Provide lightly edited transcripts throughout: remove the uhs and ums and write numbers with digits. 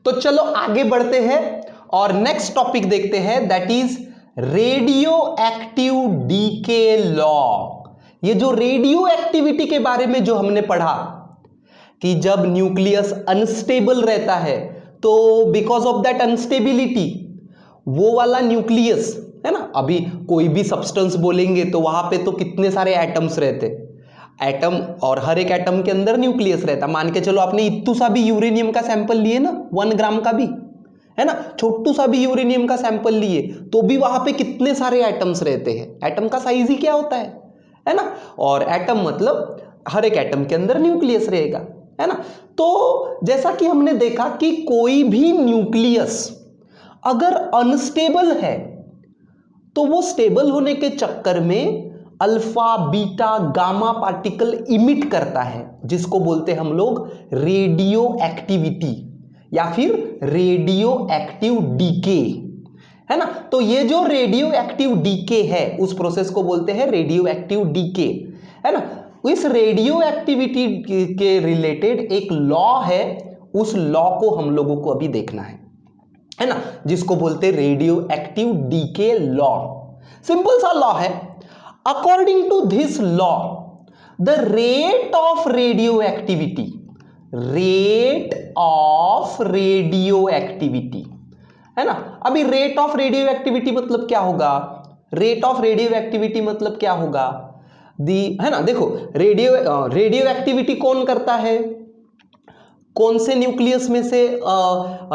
तो चलो आगे बढ़ते हैं और नेक्स्ट टॉपिक देखते हैं, that is radio active decay law. ये जो रेडियो एक्टिविटी के बारे में जो हमने पढ़ा कि जब न्यूक्लियस अनस्टेबल रहता है तो बिकॉज ऑफ दैट अनस्टेबिलिटी वो वाला न्यूक्लियस है ना, अभी कोई भी सब्सटेंस बोलेंगे तो वहां पे तो कितने सारे एटम्स रहते, एटम, और हर एक एटम के अंदर न्यूक्लियस रहता। मान के चलो आपने इतू सा भी यूरेनियम का सैंपल लिए ना, 1 ग्राम का भी है ना, छोटू सा भी यूरेनियम का सैंपल लिए तो भी वहां पे कितने सारे एटम्स रहते हैं। एटम का साइज ही क्या होता है ना, और एटम मतलब हर एक एटम के अंदर न्यूक्लियस रहेगा, है ना। तो जैसा कि हमने देखा कि कोई भी न्यूक्लियस अगर अनस्टेबल है तो वो स्टेबल होने के चक्कर में alpha beta gamma particle emit करता है, जिसको बोलते हैं हम लोग रेडियो एक्टिविटी या फिर रेडियो एक्टिव डीके, है ना। तो ये जो रेडियो एक्टिव डीके है उस प्रोसेस को बोलते हैं रेडियो एक्टिव डीके, है ना। इस रेडियो एक्टिविटी के रिलेटेड एक लॉ है, उस लॉ को हम लोगों को अभी देखना है ना, जिसको बोलते हैं radio active decay law. Simple सा लॉ है। According to this law the rate of radio activity, rate of radio activity, है ना। अभी रेट ऑफ रेडियो एक्टिविटी मतलब क्या होगा, रेट ऑफ रेडियो एक्टिविटी मतलब क्या होगा है ना। देखो रेडियो एक्टिविटी कौन करता है, कौन से न्यूक्लियस में से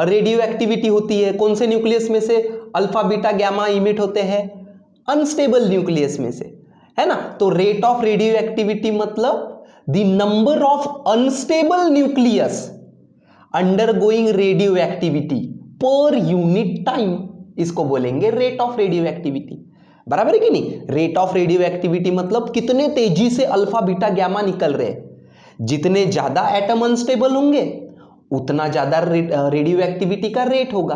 रेडियो एक्टिविटी होती है, कौन से न्यूक्लियस में से अल्फा बीटा गामा इमिट होते हैं, अनस्टेबल न्यूक्लियस में से, है ना। तो रेट ऑफ रेडियो एक्टिविटी मतलब the number of unstable nucleus undergoing radio activity पर यूनिट टाइम, इसको बोलेंगे रेट ऑफ रेडियो एक्टिविटी। बराबर है कि नहीं। रेट ऑफ रेडियो एक्टिविटी मतलब कितने तेजी से अल्फा बीटा गामा निकल रहे हैं, जितने ज्यादा एटम अनस्टेबल होंगे उतना ज्यादा रेडियो एक्टिविटी का रेट होगा।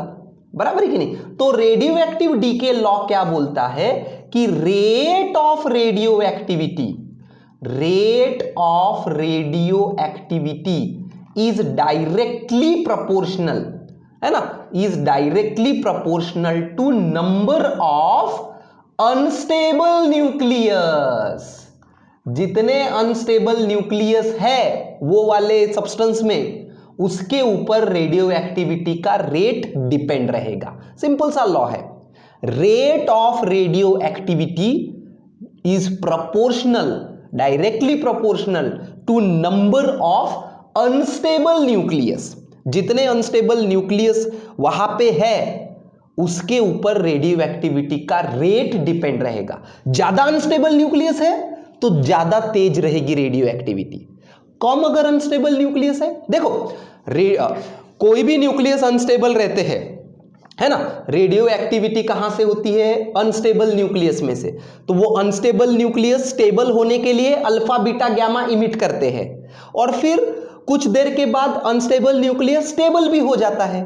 बराबर है कि नहीं। तो रेडियो एक्टिव डीके लॉ क्या बोलता है कि rate of radio activity, rate of radio activity is directly proportional, है ना, is directly proportional to number of unstable nucleus. जितने अनस्टेबल न्यूक्लियस है वो वाले सब्सटेंस में, उसके ऊपर रेडियो एक्टिविटी का रेट डिपेंड रहेगा। सिंपल सा लॉ है। Rate of radio activity is proportional, directly proportional to number of unstable nucleus. जितने अनस्टेबल न्यूक्लियस वहां पे है उसके ऊपर रेडियो एक्टिविटी का रेट डिपेंड रहेगा। ज्यादा अनस्टेबल न्यूक्लियस है तो ज्यादा तेज रहेगी रेडियो एक्टिविटी, कम अगर अनस्टेबल न्यूक्लियस है, देखो कोई भी न्यूक्लियस अनस्टेबल रहते हैं, है ना। रेडियो एक्टिविटी कहां से होती है, अनस्टेबल न्यूक्लियस में से। तो वो अनस्टेबल न्यूक्लियस स्टेबल होने के लिए अल्फा बीटा गामा इमिट करते हैं और फिर कुछ देर के बाद अनस्टेबल न्यूक्लियस स्टेबल भी हो जाता है।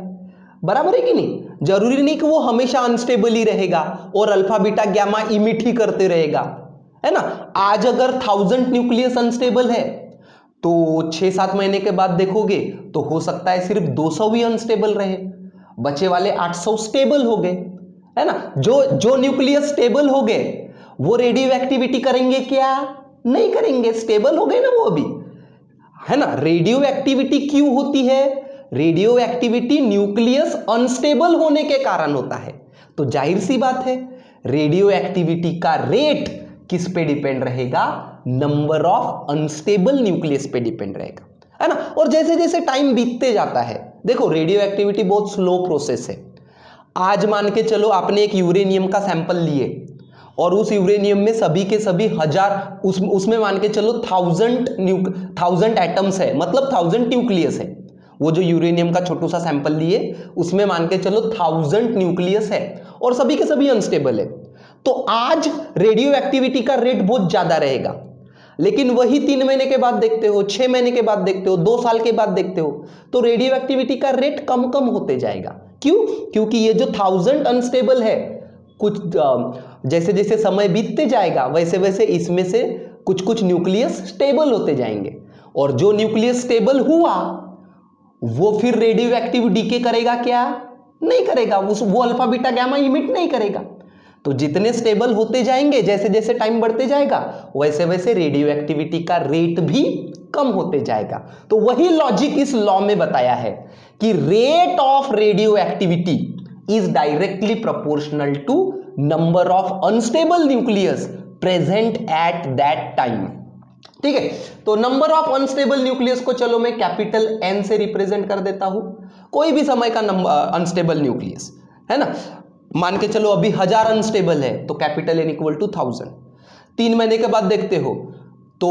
बराबर है कि नहीं। जरूरी नहीं कि वो हमेशा अनस्टेबल ही रहेगा और अल्फा बीटा गामा इमिट ही करते रहेगा, है ना। आज अगर 1000 न्यूक्लियस अनस्टेबल है तो 6-7 महीने के बाद देखोगे तो हो सकता है सिर्फ 200 ही अनस्टेबल रहे, बचे वाले 800 स्टेबल हो गए, है ना। जो न्यूक्लियस स्टेबल हो गए वो रेडियो एक्टिविटी करेंगे क्या, नहीं करेंगे, स्टेबल हो गए ना वो अभी, है ना। रेडियो एक्टिविटी क्यों होती है, रेडियो एक्टिविटी न्यूक्लियस अनस्टेबल होने के कारण होता है। तो जाहिर सी बात है रेडियो एक्टिविटी का रेट किस पे डिपेंड रहेगा, नंबर ऑफ अनस्टेबल न्यूक्लियस पे डिपेंड रहेगा, है ना। और जैसे जैसे टाइम बीतते जाता है, देखो रेडियो एक्टिविटी बहुत स्लो प्रोसेस है। आज मान के चलो आपने एक यूरेनियम का सैंपल लिए और उस यूरेनियम में सभी के सभी हजार, उसमें मान के चलो 1000 एटम्स है, मतलब 1000 न्यूक्लियस है। वो जो यूरेनियम का छोटू सा सैंपल लिए उसमें मान के चलो 1000 न्यूक्लियस है और सभी के सभी अनस्टेबल है। तो आज रेडियो एक्टिविटी का रेट बहुत ज्यादा रहेगा, लेकिन वही 3 महीने के बाद देखते हो, 6 महीने के बाद देखते हो, 2 साल के बाद देखते हो तो रेडियो एक्टिविटी का रेट कम कम होते जाएगा। क्यों, क्योंकि ये जो 1000 अनस्टेबल है, कुछ जैसे जैसे समय बीतते जाएगा वैसे वैसे इसमें से कुछ कुछ न्यूक्लियस स्टेबल होते जाएंगे और जो न्यूक्लियस स्टेबल हुआ वो फिर रेडियो एक्टिव डीके करेगा क्या? नहीं करेगा, वो अल्फा बीटा गामा इमिट नहीं करेगा। तो जितने स्टेबल होते जाएंगे, जैसे जैसे टाइम बढ़ते जाएगा, वैसे वैसे रेडियो एक्टिविटी का रेट भी कम होते जाएगा। तो वही लॉजिक इस लॉ में बताया है कि rate of radio activity is directly proportional to number of unstable nucleus present at that time. ठीक है, तो नंबर ऑफ अनस्टेबल न्यूक्लियस को चलो मैं कैपिटल एन से रिप्रेजेंट कर देता हूं। कोई भी समय का अनस्टेबल न्यूक्लियस है ना, मान के चलो अभी 1000 अनस्टेबल है, तो कैपिटल एन इक्वल टू 1000। 3 महीने के बाद देखते हो तो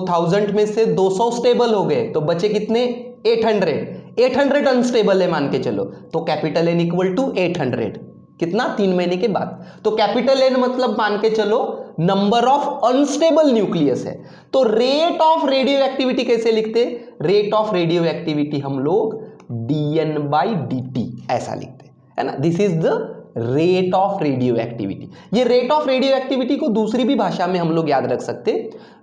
1000 में से 200 स्टेबल हो गए, तो बचे कितने? 800 अनस्टेबल है मान के चलो, तो कैपिटल एन इक्वल टू 800। कितना? 3 महीने के बाद। तो कैपिटल एन मतलब मान के चलो नंबर ऑफ अनस्टेबल न्यूक्लियस है। तो रेट ऑफ रेडियो एक्टिविटी कैसे लिखते? रेट ऑफ रेडियो एक्टिविटी हम लोग dN/dt ऐसा लिखते है ना। This is the rate of radio activity. ये रेट ऑफ रेडियो एक्टिविटी को दूसरी भी भाषा में हम लोग याद रख सकते,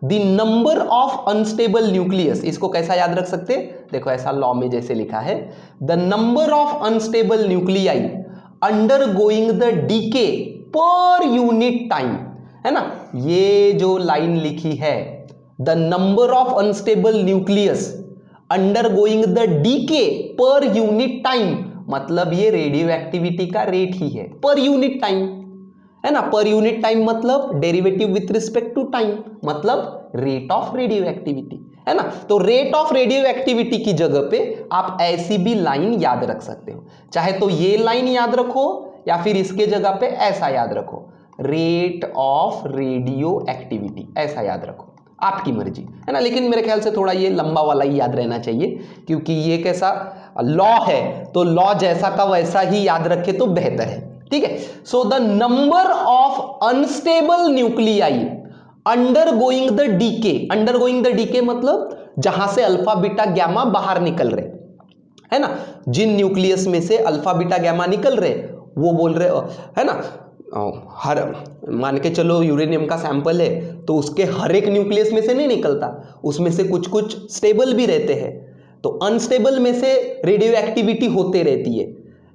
the number of unstable nucleus. इसको कैसा याद रख सकते? देखो ऐसा लॉ में जैसे लिखा है, the number of unstable nuclei undergoing the decay per unit time, है ना। ये जो लाइन लिखी है, the number of unstable nucleus undergoing the decay per unit time, मतलब ये रेडियो एक्टिविटी का रेट ही है पर यूनिट टाइम, है ना। पर यूनिट टाइम मतलब derivative with respect to time, मतलब रेट ऑफ रेडियो एक्टिविटी, है ना। तो रेट ऑफ रेडियो एक्टिविटी की जगह पे आप ऐसी भी लाइन याद रख सकते हो, चाहे तो ये लाइन याद रखो या फिर इसके जगह पे ऐसा याद रखो, रेट ऑफ रेडियो एक्टिविटी ऐसा याद रखो, आपकी मर्जी, है ना। लेकिन मेरे ख्याल से थोड़ा ये लंबा वाला ही याद रहना चाहिए, क्योंकि ये कैसा लॉ है, तो लॉ जैसा का वैसा ही याद रखे तो बेहतर है। ठीक है, so the number of unstable nuclei undergoing the decay, undergoing the decay मतलब जहां से अल्फा बीटा गैमा बाहर निकल रहे, है ना। जिन न्यूक्लियस में से अल्फा बीटा गैमा निकल रहे वो बोल रहे, है ना, हर मान के चलो यूरेनियम का सैंपल है, तो उसके हर एक न्यूक्लियस में से नहीं निकलता, उसमें से कुछ कुछ स्टेबल भी रहते हैं, तो अनस्टेबल में से रेडियो एक्टिविटी होते रहती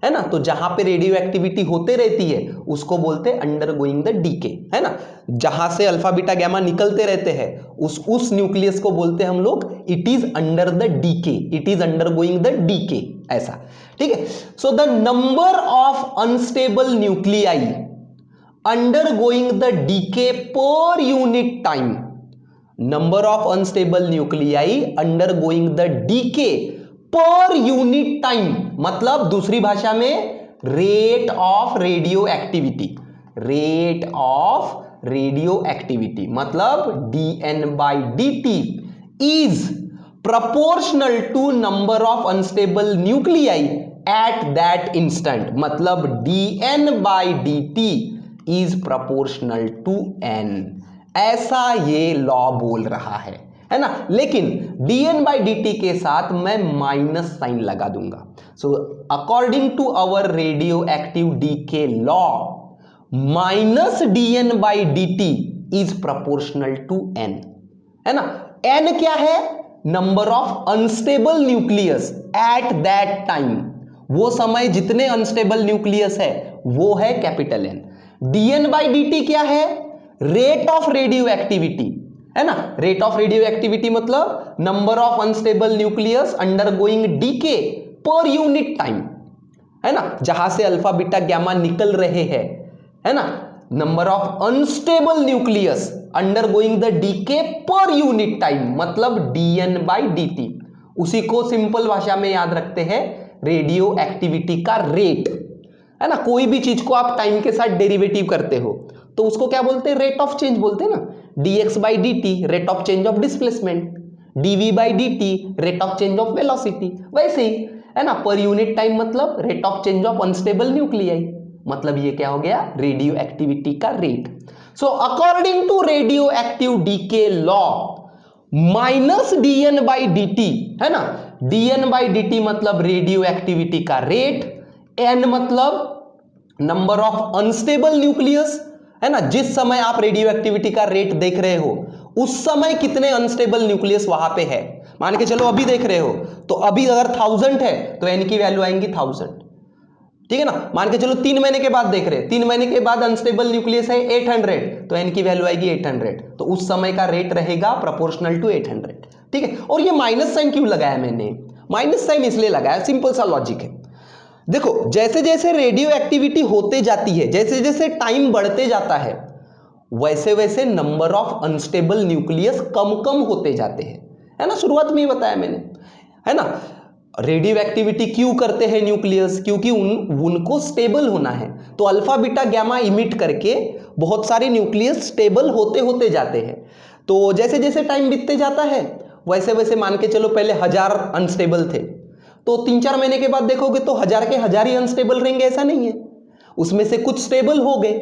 है ना। तो जहां पे रेडियो एक्टिविटी होते रहती है उसको बोलते हैं अंडरगोइंग द डीके, है ना। जहां से अल्फा बीटा गैमा निकलते रहते हैं उस न्यूक्लियस को बोलते हैं हम लोग it is under the decay, it is undergoing the decay, ऐसा। ठीक है, so the number of unstable nuclei undergoing the decay per unit time, number of unstable nuclei undergoing the decay per unit time, मतलब दूसरी भाषा में rate of radio activity, rate of radio activity मतलब dN/dt is proportional to number of unstable nuclei at that instant, मतलब dN/dt is proportional to n, ऐसा ये law बोल रहा है ना। लेकिन dN/dt के साथ मैं माइनस साइन लगा दूंगा। So according to our radio active decay law, minus dN/dt is proportional to n, है ना। n क्या है? Number of unstable nucleus at that time, वो समय जितने अनस्टेबल न्यूक्लियस है वो है कैपिटल N। dN/dt क्या है? रेट ऑफ रेडियो एक्टिविटी, है ना। रेट ऑफ रेडियो एक्टिविटी मतलब number of unstable nucleus undergoing decay per unit time, है ना, जहां से अल्फा बीटा गैमा निकल रहे हैं, है ना। Number of unstable nucleus undergoing the decay per unit time मतलब dN/dt, उसी को सिंपल भाषा में याद रखते हैं रेडियो एक्टिविटी का रेट, है ना। कोई भी चीज को आप टाइम के साथ डेरिवेटिव करते हो तो उसको क्या बोलते हैं? रेट ऑफ चेंज बोलते हैं ना। dx/dt rate of change of displacement, dv/dt rate of change of velocity, वैसे ही, है ना। पर यूनिट टाइम मतलब rate of change of unstable nuclei, मतलब ये क्या हो गया? रेडियो एक्टिविटी का rate. So according to radio active decay law, minus dN/dt, है ना। dN/dt मतलब रेडियो एक्टिविटी का रेट, n मतलब नंबर ऑफ अनस्टेबल न्यूक्लियस, है ना। जिस समय आप रेडियो एक्टिविटी का रेट देख रहे हो उस समय कितने अनस्टेबल न्यूक्लियस वहां पे है, मान के चलो अभी देख रहे हो तो अभी अगर 1000 है तो n की वैल्यू आएंगी 1000, ठीक है ना। मान के चलो 3 महीने के बाद देख रहे हैं, 3 महीने के बाद अनस्टेबल न्यूक्लियस है 800, तो n की वैल्यू आएगी 800, तो उस समय का रेट रहेगा प्रोपोर्शनल टू 800, ठीक है। और ये माइनस साइन क्यों लगाया मैंने, माइनस साइन इसलिए लगाया, सिंपल सा लॉजिक है। देखो जैसे जैसे रेडियो एक्टिविटी होते जाती है, जैसे जैसे टाइम बढ़ते जाता है, वैसे वैसे नंबर ऑफ अनस्टेबल न्यूक्लियस कम कम होते जाते हैं, है ना। शुरुआत में ही बताया मैंने, है ना। रेडियो एक्टिविटी क्यों करते हैं न्यूक्लियस, क्योंकि उनको स्टेबल होना है, तो अल्फा बीटा गामा इमिट करके बहुत सारे न्यूक्लियस स्टेबल होते होते जाते हैं। तो जैसे जैसे टाइम बीतते जाता है वैसे वैसे मान के चलो पहले 1000 अनस्टेबल थे, तो 3-4 महीने के बाद देखोगे तो 1000 के 1000 ही अनस्टेबल रहेंगे, ऐसा नहीं है, उसमें से कुछ स्टेबल हो गए,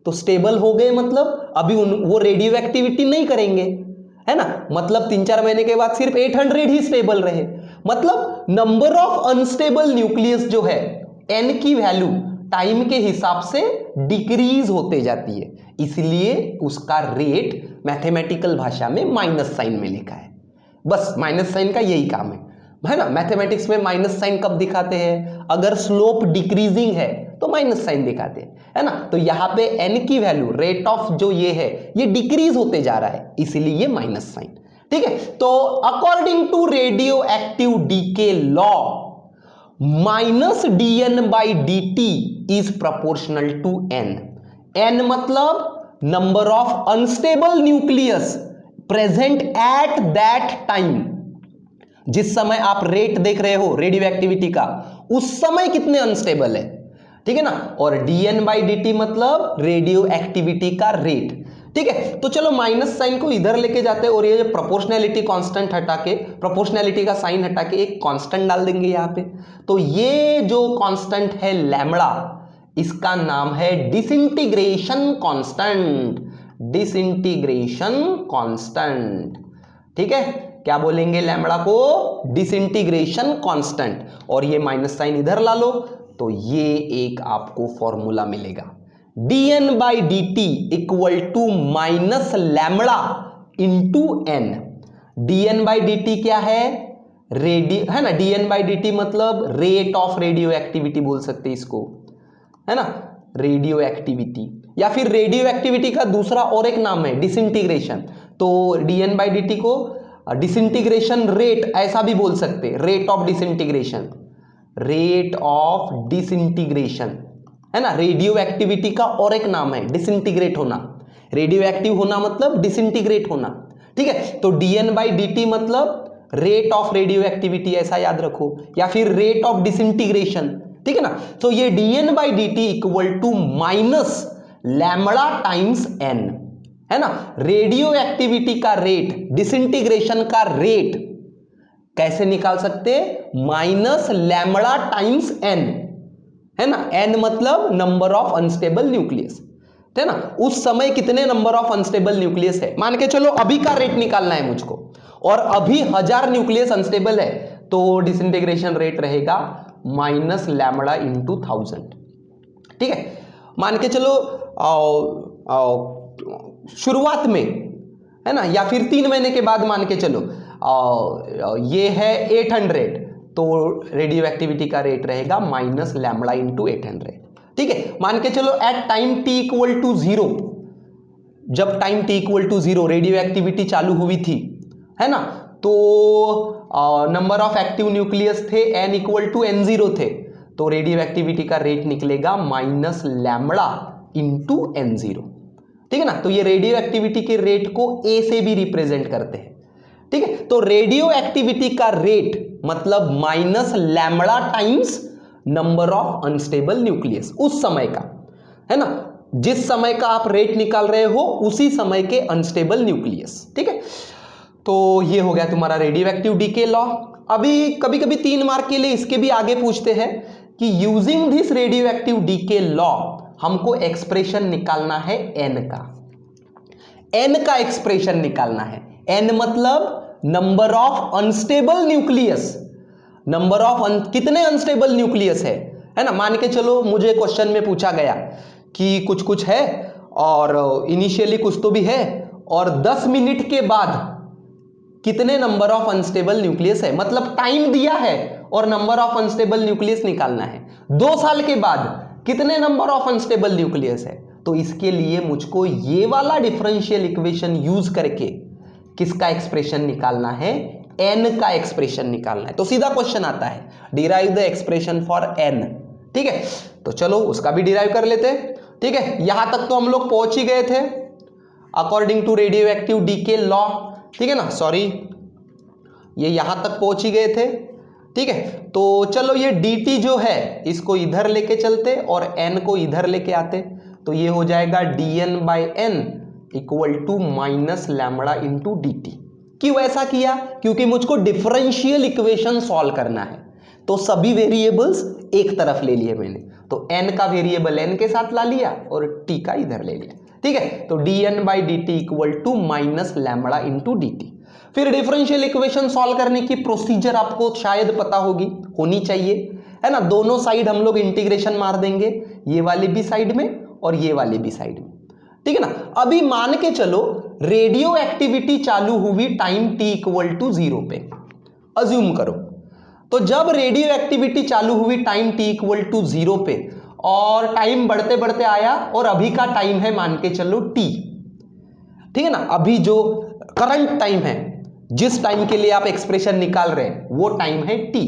तो स्टेबल हो गए मतलब अभी वो रेडियो एक्टिविटी नहीं करेंगे, है ना। मतलब 3-4 महीने के बाद सिर्फ 800 ही स्टेबल रहे, मतलब नंबर ऑफ अनस्टेबल न्यूक्लियस जो है n की वैल्यू टाइम के हिसाब से डिक्रीज होते जाती है, इसलिए उसका रेट मैथमेटिकल भाषा में माइनस साइन में लिखा है। बस माइनस साइन का यही काम है ना। मैथमेटिक्स में माइनस साइन कब दिखाते हैं, अगर स्लोप डिक्रीजिंग है तो माइनस साइन दिखाते हैं, है ना। तो यहां पे n की वैल्यू रेट ऑफ जो ये है ये डिक्रीज होते जा रहा है, इसलिए ये माइनस साइन, ठीक है। तो according to radio active decay law minus dn by dt is proportional to n। n मतलब number of unstable nucleus present at that time, जिस समय आप रेट देख रहे हो रेडियो एक्टिविटी का, उस समय कितने अनस्टेबल है, ठीक है ना। और dn बाई dt मतलब रेडियो एक्टिविटी का रेट, ठीक है। तो चलो माइनस साइन को इधर लेके जाते हैं और ये प्रोपोर्शनैलिटी कांस्टेंट हटा के, प्रोपोर्शनैलिटी का साइन हटा के एक कांस्टेंट डाल देंगे यहाँ पे। तो ये जो कांस्टेंट है लैम्बडा, इसका नाम है डिसइंटीग्रेशन कांस्टेंट, डिसइंटीग्रेशन कांस्टेंट, ठीक है। क्या बोलेंगे लैम्बडा को, डिसइंटीग्रेशन कांस्टेंट। और ये माइनस साइन इधर ला लो तो ये एक आपको फॉर्मूला मिलेगा, dn by dt equal to minus lambda into n। dn by dt क्या है, है ना, dn बाई dt मतलब रेट ऑफ रेडियो एक्टिविटी बोल सकते हैं इसको, है ना, रेडियो एक्टिविटी, या फिर रेडियो एक्टिविटी का दूसरा और एक नाम है डिसइंटीग्रेशन। तो dn बाई dt को डिसइंटीग्रेशन रेट ऐसा भी बोल सकते हैं, rate of disintegration, rate of disintegration, है ना। रेडियो एक्टिविटी का और एक नाम है डिसइंटीग्रेट होना, रेडियो एक्टिव होना मतलब डिसइंटीग्रेट होना, ठीक है। तो dn बाई dt मतलब रेट ऑफ रेडियो एक्टिविटी, ऐसा याद रखो, या फिर रेट ऑफ डिसइंटीग्रेशन, ठीक है ना। तो ये dn by dt equal to minus lambda times n, है ना। रेडियो एक्टिविटी का रेट, डिसइंटीग्रेशन का रेट कैसे निकाल सकते, माइनस लैम्बडा टाइम्स n, है ना। n मतलब नंबर ऑफ अनस्टेबल न्यूक्लियस, है ना। उस समय कितने नंबर ऑफ अनस्टेबल न्यूक्लियस है, मान के चलो अभी का रेट निकालना है मुझको, और अभी 1000 न्यूक्लियस अनस्टेबल है, तो डिसइंटीग्रेशन रेट रहेगा माइनस लैम्बडा इंटू 1000, ठीक है। मान के चलो शुरुआत में, है ना, या फिर 3 महीने के बाद मान के चलो ये है 800, तो रेडियो एक्टिविटी का रेट रहेगा माइनस लैम्बडा इंटू 800, ठीक है। मान के चलो at time t equal to 0, जब time t equal to 0 radio activity चालू हुई थी, है ना, तो नंबर ऑफ एक्टिव न्यूक्लियस थे n इक्वल टू n0 थे, तो रेडियो एक्टिविटी का रेट निकलेगा माइनस लैम्बडा इंटू n0, ठीक है ना। तो ये रेडियो एक्टिविटी के रेट को a से भी रिप्रेजेंट करते हैं, ठीक है। तो रेडियो एक्टिविटी का रेट मतलब minus lambda times number of unstable nucleus उस समय का, है ना, जिस समय का आप रेट निकाल रहे हो उसी समय के अनस्टेबल न्यूक्लियस, ठीक है। तो ये हो गया तुम्हारा रेडियो एक्टिव डीके लॉ। अभी कभी कभी 3 मार्क के लिए इसके भी आगे पूछते हैं कि using this radio active decay law हमको एक्सप्रेशन निकालना है n का, n का एक्सप्रेशन निकालना है। n मतलब number of unstable nucleus, number of कितने अनस्टेबल न्यूक्लियस है ना। मान के चलो मुझे क्वेश्चन में पूछा गया कि कुछ कुछ है और इनिशियली कुछ तो भी है, और 10 मिनट के बाद कितने नंबर ऑफ अनस्टेबल न्यूक्लियस है, मतलब टाइम दिया है और नंबर ऑफ अनस्टेबल न्यूक्लियस निकालना है। 2 साल के बाद कितने नंबर ऑफ अनस्टेबल न्यूक्लियस है, तो इसके लिए मुझको ये वाला डिफरेंशियल इक्वेशन यूज करके किसका एक्सप्रेशन निकालना है, n का एक्सप्रेशन निकालना है। तो सीधा क्वेश्चन आता है derive the expression for n। ठीक है, तो चलो उसका भी डिराइव कर लेते हैं। ठीक है, यहां तक तो हम लोग पहुंच ही गए थे according to radio active decay law. ठीक है ना, सॉरी ये यहां तक पहुंच ही गए थे। ठीक है, तो चलो ये dt जो है इसको इधर लेके चलते और n को इधर लेके आते, तो ये हो जाएगा dn/n equal to minus lambda into dt। क्यों ऐसा किया, क्योंकि मुझको डिफरेंशियल इक्वेशन सॉल्व करना है, तो सभी वेरिएबल्स एक तरफ ले लिए मैंने, तो n का वेरिएबल n के साथ ला लिया और t का इधर ले लिया। ठीक है, तो dn/dt equal to minus lambda into dt। फिर डिफरेंशियल इक्वेशन सॉल्व करने की प्रोसीजर आपको शायद पता होनी चाहिए, है ना। दोनों साइड हम लोग इंटीग्रेशन मार देंगे, ये वाली भी साइड में और ये वाली भी साइड में। ठीक है ना, अभी मान के चलो रेडियो एक्टिविटी चालू हुई टाइम t इक्वल टू 0 पे, अज्यूम करो। तो जब रेडियो एक्टिविटी चालू हुई टाइम t इक्वल टू 0 पे और टाइम बढ़ते बढ़ते आया और अभी का टाइम है मान के चलो t। ठीक है ना, अभी जो करंट टाइम है, जिस टाइम के लिए आप एक्सप्रेशन निकाल रहे हैं वो टाइम है t।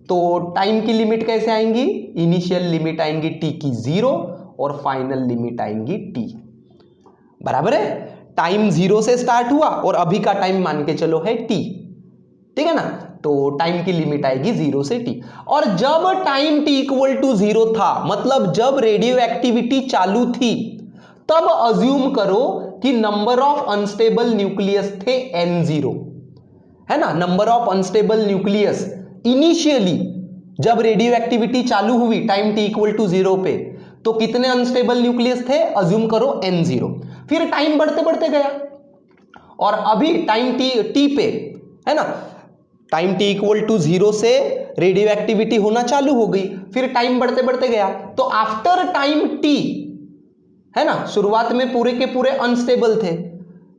तो टाइम की लिमिट कैसे आएंगी, इनिशियल लिमिट आएंगी t की 0 और फाइनल लिमिट आएंगी t, बराबर है। टाइम 0 से स्टार्ट हुआ और अभी का टाइम मान के चलो है t। ठीक है ना, तो टाइम की लिमिट आएगी 0 से t। और जब टाइम t इक्वल टू 0 था, मतलब जब रेडियो एक्टिविटी चालू थी, तब अज्यूम करो कि नंबर ऑफ अनस्टेबल न्यूक्लियस थे n0, है ना। Number of unstable nucleus initially जब रेडियो एक्टिविटी चालू हुई टाइम t इक्वल टू 0 पे, तो कितने अनस्टेबल न्यूक्लियस थे, अज्यूम करो n0। फिर टाइम बढ़ते बढ़ते गया और अभी टाइम t पे, है ना, टाइम t इक्वल टू 0 से रेडियो एक्टिविटी होना चालू हो गई, फिर टाइम बढ़ते बढ़ते गया, तो आफ्टर टाइम t, है ना, शुरुआत में पूरे के पूरे अनस्टेबल थे।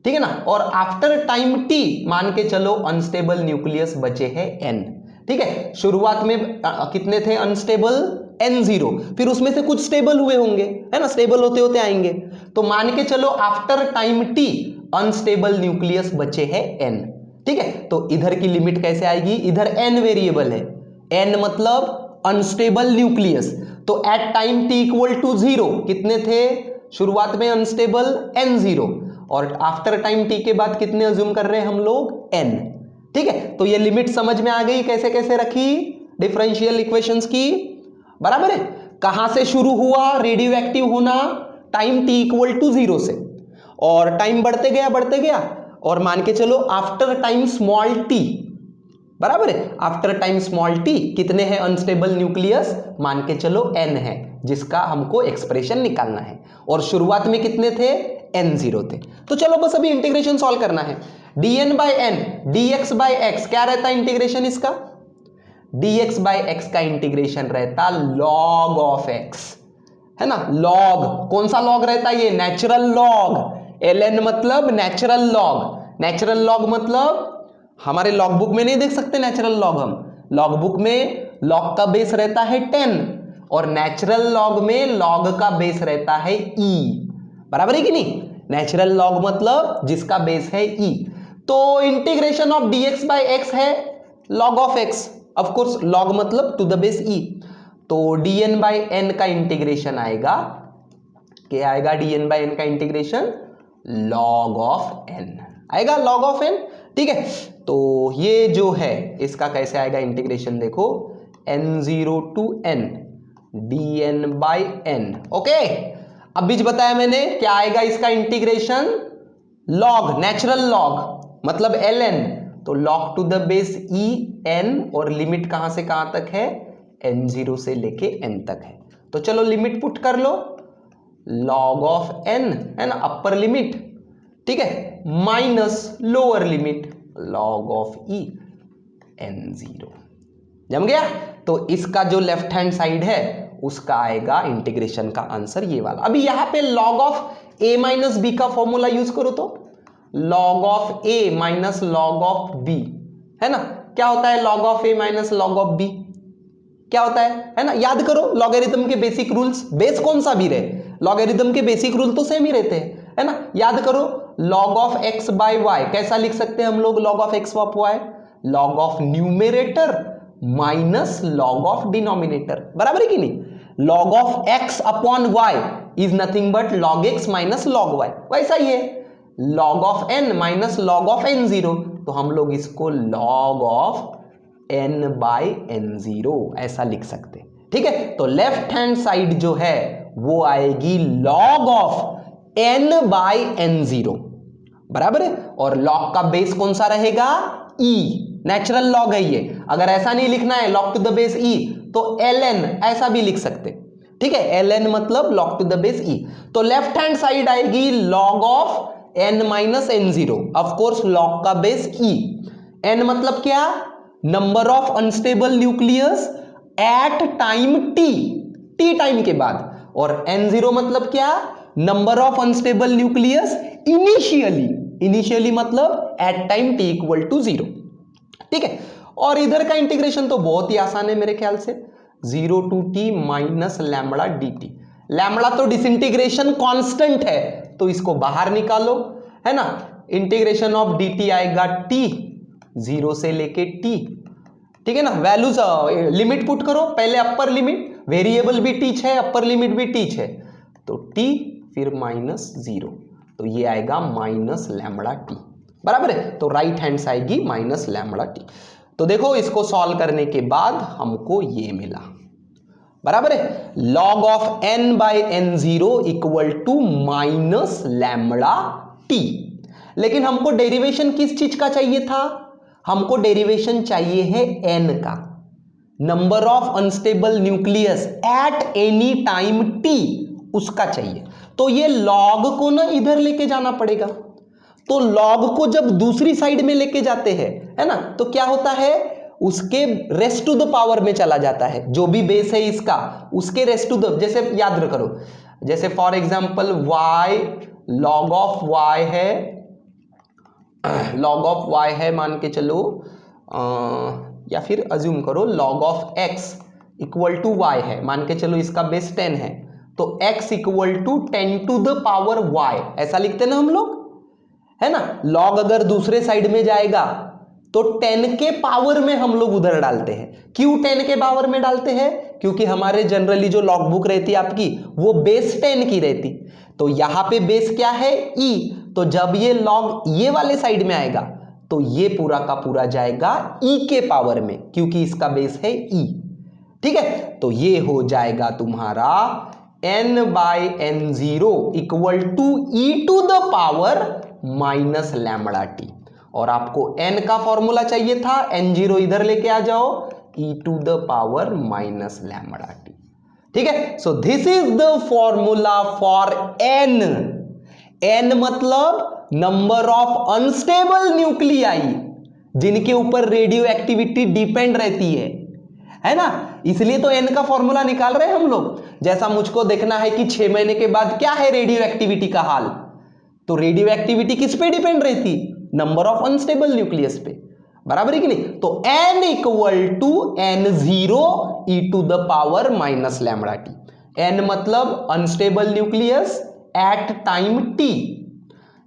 ठीक है ना, और आफ्टर टाइम t मान के चलो अनस्टेबल न्यूक्लियस बचे हैं n। ठीक है, शुरुआत में कितने थे अनस्टेबल, n0, फिर उसमें से कुछ स्टेबल हुए होंगे, है ना, स्टेबल होते होते आएंगे, तो मान के चलो after time t unstable nucleus बचे हैं n। ठीक है, तो इधर की लिमिट कैसे आएगी, इधर n वेरिएबल है, n मतलब अनस्टेबल न्यूक्लियस, तो at time t equal to 0 कितने थे, शुरुआत में अनस्टेबल n0, और आफ्टर टाइम t के बाद कितने अज्यूम कर रहे हैं हम लोग, n। ठीक है, तो ये लिमिट समझ में आ गई कैसे कैसे रखी डिफरेंशियल इक्वेशंस की, बराबर है। कहां से शुरू हुआ रेडियो एक्टिव होना, टाइम t इक्वल टू 0 से, और टाइम बढ़ते गया और मान के चलो आफ्टर टाइम स्मॉल t, बराबर है, आफ्टर टाइम स्मॉल t कितने हैं अनस्टेबल न्यूक्लियस, मान के चलो n है, जिसका हमको एक्सप्रेशन निकालना है, और शुरुआत में कितने थे, n0 थे। तो चलो बस अभी इंटीग्रेशन सॉल्व करना है। dn/n dx/x क्या रहता है इंटीग्रेशन इसका, dx/x का इंटीग्रेशन रहता log ऑफ x, है ना। लॉग, कौन सा लॉग रहता है ये, नेचुरल लॉग, ln मतलब नेचुरल लॉग। नेचुरल लॉग मतलब हमारे लॉग बुक में नहीं देख सकते नेचुरल लॉग, हम लॉग बुक में लॉग का बेस रहता है 10 और नेचुरल लॉग में लॉग का बेस रहता है e, बराबर है कि नहीं। नेचुरल लॉग मतलब जिसका बेस है e, तो इंटीग्रेशन ऑफ dx/x है log of x, of course log मतलब टू द बेस e, तो dn/n का इंटीग्रेशन आएगा, क्या आएगा, dn/n का इंटीग्रेशन log ऑफ n आएगा, log ऑफ n। ठीक है, तो ये जो है इसका कैसे आएगा इंटीग्रेशन, देखो n0 to n dn/n। Okay, अब बीच बताया मैंने क्या आएगा इसका इंटीग्रेशन, log, नेचुरल लॉग मतलब ln, तो log to the base e n, और लिमिट कहां से कहां तक है, n0 से लेके n तक है। तो चलो लिमिट पुट कर लो, log ऑफ n, है ना, अपर लिमिट, ठीक है, minus lower limit log of e n0, जम गया। तो इसका जो लेफ्ट हैंड साइड है उसका आएगा इंटीग्रेशन का आंसर ये वाला। अभी यहां पे log of a minus b का फॉर्मूला यूज करो, तो log of a minus log of b, है ना। क्या होता है log of a minus log of b, क्या होता है ना। याद करो लॉगरिथम के बेसिक रूल्स, बेस कौन सा भी रहे, लॉगरिथम के बेसिक रूल तो सेम ही रहते हैं, है ना। याद करो log of x by y कैसा लिख सकते हैं हम लोग, log of x of y, log of numerator minus log of denominator, बराबर है कि नहीं। Log of x upon y is nothing but log x minus log y, वैसा ही है log of n minus log of n zero, तो हम लोग इसको log of n by n zero ऐसा लिख सकते, ठीक है। तो लेफ्ट हैंड साइड जो है वो आएगी log of n by n zero, बराबर है। और लॉग का बेस कौन सा रहेगा, ई, नेचुरल लॉग है ये। अगर ऐसा नहीं लिखना है log to the base e तो ln ऐसा भी लिख सकते, ठीक है। ln मतलब log to the base e. तो लेफ्ट हैंड साइड आएगी log of n minus n zero, of course log का बेस ई। n मतलब क्या, number of unstable nucleus at time t time के बाद, और n0 मतलब क्या, number of unstable nucleus initially मतलब at time t equal to 0, ठीक है। और इधर का इंटीग्रेशन तो बहुत ही आसान है मेरे ख्याल से, 0 to t minus lambda d t. Lambda तो डिसइंटीग्रेशन कांस्टेंट है तो इसको बाहर निकालो, है ना। इंटीग्रेशन ऑफ डी टी आएगा टी 0 से लेके टी, ठीक है ना। वैल्यूज लिमिट पुट करो, पहले अपर लिमिट, वेरिएबल भी टीच है अपर लिमिट भी टीच है, तो टी फिर माइनस 0, तो ये आएगा माइनस लैम्बडा टी, बराबर है। तो राइट हैंड से आएगी माइनस लैम्बडा टी। तो देखो इसको सॉल्व करने के बाद हमको ये मिला, बराबर है, log of n by n zero equal to minus lambda t. लेकिन हमको डेरिवेशन किस चीज का चाहिए था, हमको डेरिवेशन चाहिए है n का, number of unstable nucleus eight any time t, उसका चाहिए। तो ये लॉग को ना इधर लेके जाना पड़ेगा, तो लॉग को जब दूसरी साइड में लेके जाते हैं, है ना, तो क्या होता है, उसके रेस्ट टू द पावर में चला जाता है, जो भी बेस है इसका उसके रेस्ट टू द, जैसे याद करो, जैसे for example y log of y है, लॉग ऑफ y है मान के चलो, या फिर अज्यूम करो log of x equal to y है, मान के चलो इसका बेस 10 है, तो x equal to 10 to the power y, ऐसा लिखते ना हम लोग, है ना। लॉग अगर दूसरे साइड में जाएगा तो 10 के पावर में हम लोग उधर डालते हैं। क्यों 10 के पावर में डालते हैं, क्योंकि हमारे जनरली जो लॉग बुक रहती है आपकी वो बेस 10 की रहती, तो यहां पे बेस क्या है e, तो जब ये लॉग ये वाले साइड में आएगा तो ये पूरा का पूरा जाएगा e के पावर में, क्योंकि इसका बेस है e, ठीक है। तो ये हो जाएगा तुम्हारा n by n zero equal to e to the power minus lambda t, और आपको n का फॉर्मूला चाहिए था, n0 इधर लेके आ जाओ, e to the power minus lambda t, ठीक है। So this is the formula for n, n मतलब नंबर ऑफ अनस्टेबल न्यूक्लियाई जिनके ऊपर रेडियो एक्टिविटी डिपेंड रहती है ना, इसलिए तो n का फॉर्मूला निकाल रहे हैं हम लोग। जैसा मुझको देखना है कि 6 महीने के बाद क्या है रेडियो एक्टिविटी का हाल, तो रेडियो एक्टिविटी किस पे डिपेंड रहती, नंबर ऑफ अनस्टेबल न्यूक्लियस पे, बराबर है कि नहीं। तो n equal to n0 e to the power minus lambda t, n मतलब unstable nucleus at time t,